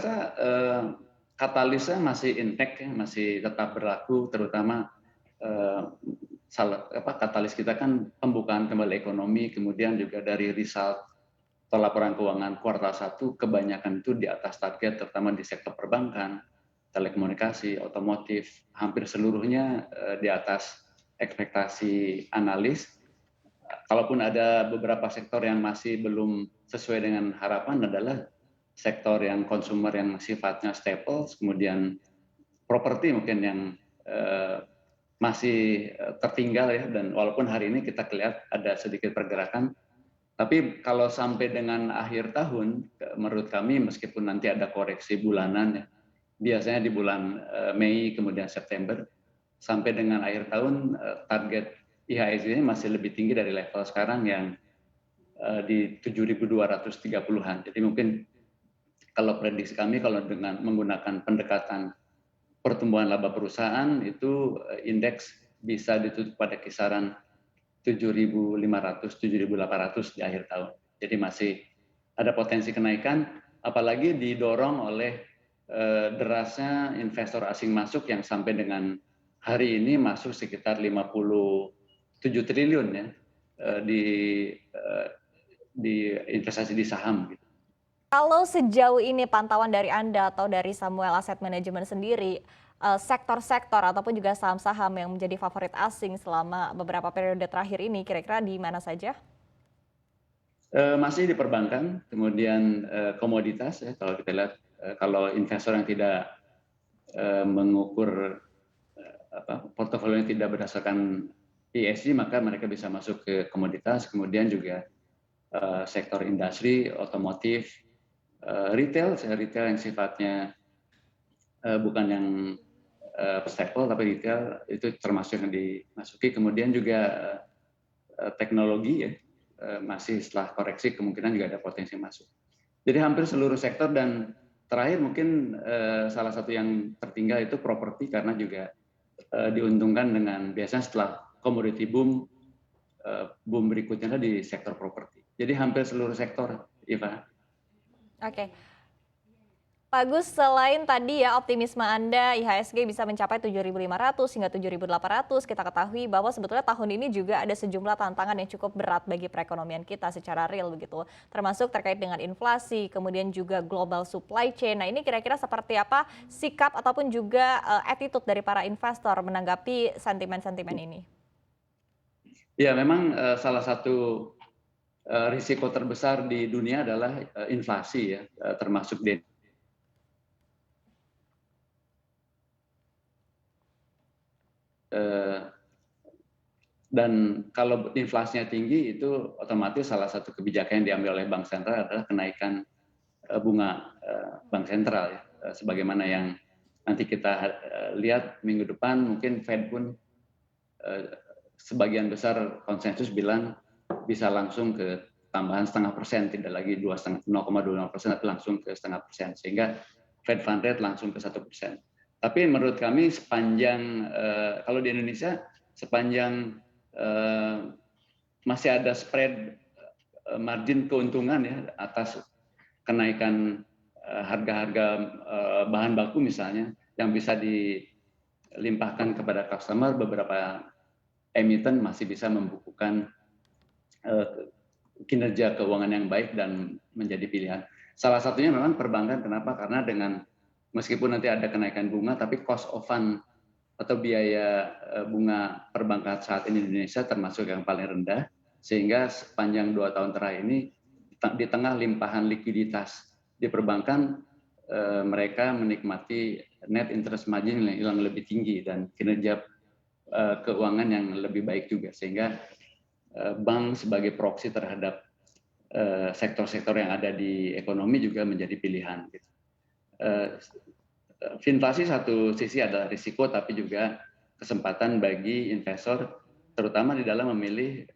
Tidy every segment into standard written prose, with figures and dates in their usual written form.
eee, katalisnya masih intact ya, masih tetap berlaku terutama, eee, katalis kita kan pembukaan kembali ekonomi, kemudian juga dari result atau laporan keuangan kuartal 1 kebanyakan itu di atas target terutama di sektor perbankan, telekomunikasi, otomotif, hampir seluruhnya, di atas ekspektasi analis. Kalaupun ada beberapa sektor yang masih belum sesuai dengan harapan adalah sektor yang konsumer yang sifatnya staples, kemudian properti mungkin yang masih tertinggal ya, dan walaupun hari ini kita lihat ada sedikit pergerakan, tapi kalau sampai dengan akhir tahun, menurut kami meskipun nanti ada koreksi bulanan ya, biasanya di bulan Mei kemudian September, sampai dengan akhir tahun target IHSG-nya masih lebih tinggi dari level sekarang yang di 7.230-an. Jadi mungkin kalau prediksi kami kalau dengan menggunakan pendekatan pertumbuhan laba perusahaan itu indeks bisa ditutup pada kisaran 7.500, 7.800 di akhir tahun. Jadi masih ada potensi kenaikan, apalagi didorong oleh derasnya investor asing masuk yang sampai dengan hari ini masuk sekitar 57 triliun ya di investasi di saham. Kalau sejauh ini pantauan dari Anda atau dari Samuel Asset Management sendiri, sektor-sektor ataupun juga saham-saham yang menjadi favorit asing selama beberapa periode terakhir ini kira-kira di mana saja? Masih di perbankan, kemudian komoditas ya kalau kita lihat, kalau investor yang tidak mengukur portofolio yang tidak berdasarkan ESG, maka mereka bisa masuk ke komoditas, kemudian juga sektor industri, otomotif, retail yang sifatnya bukan yang staple tapi retail itu termasuk yang dimasuki, kemudian juga teknologi ya, masih setelah koreksi kemungkinan juga ada potensi masuk. Jadi hampir seluruh sektor, dan terakhir mungkin salah satu yang tertinggal itu properti karena juga diuntungkan dengan biasanya setelah commodity boom, boom berikutnya di sektor properti. Jadi hampir seluruh sektor, Iva. Oke. Pak Agus, selain tadi ya optimisme Anda IHSG bisa mencapai 7.500 hingga 7.800, kita ketahui bahwa sebetulnya tahun ini juga ada sejumlah tantangan yang cukup berat bagi perekonomian kita secara real begitu. Termasuk terkait dengan inflasi, kemudian juga global supply chain. Nah, ini kira-kira seperti apa sikap ataupun juga attitude dari para investor menanggapi sentimen-sentimen ini? Ya, memang salah satu risiko terbesar di dunia adalah inflasi ya, termasuk di dan kalau inflasinya tinggi itu otomatis salah satu kebijakan yang diambil oleh bank sentral adalah kenaikan bunga bank sentral ya, sebagaimana yang nanti kita lihat minggu depan mungkin Fed pun sebagian besar konsensus bilang bisa langsung ke tambahan 0,5%, tidak lagi 0,25%, tapi langsung ke 0,5%, sehingga Fed Fund Rate langsung ke 1%. Tapi menurut kami sepanjang kalau di Indonesia sepanjang masih ada spread margin keuntungan ya atas kenaikan harga-harga bahan baku misalnya yang bisa dilimpahkan kepada customer, beberapa emiten masih bisa membukukan kinerja keuangan yang baik dan menjadi pilihan. Salah satunya memang perbankan. Kenapa? Karena dengan meskipun nanti ada kenaikan bunga, tapi cost of fund atau biaya bunga perbankan saat ini di Indonesia termasuk yang paling rendah, sehingga sepanjang 2 tahun terakhir ini di tengah limpahan likuiditas di perbankan, mereka menikmati net interest margin yang lebih tinggi dan kinerja keuangan yang lebih baik juga, sehingga bank sebagai proksi terhadap sektor-sektor yang ada di ekonomi juga menjadi pilihan. Inflasi satu sisi adalah risiko, tapi juga kesempatan bagi investor, terutama di dalam memilih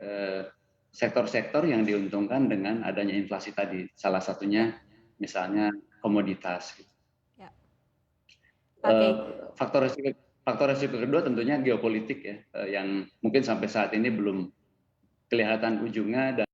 sektor-sektor yang diuntungkan dengan adanya inflasi tadi. Salah satunya misalnya komoditas. Ya. Oke. Faktor risiko kedua tentunya geopolitik ya, yang mungkin sampai saat ini belum kelihatan ujungnya. Dan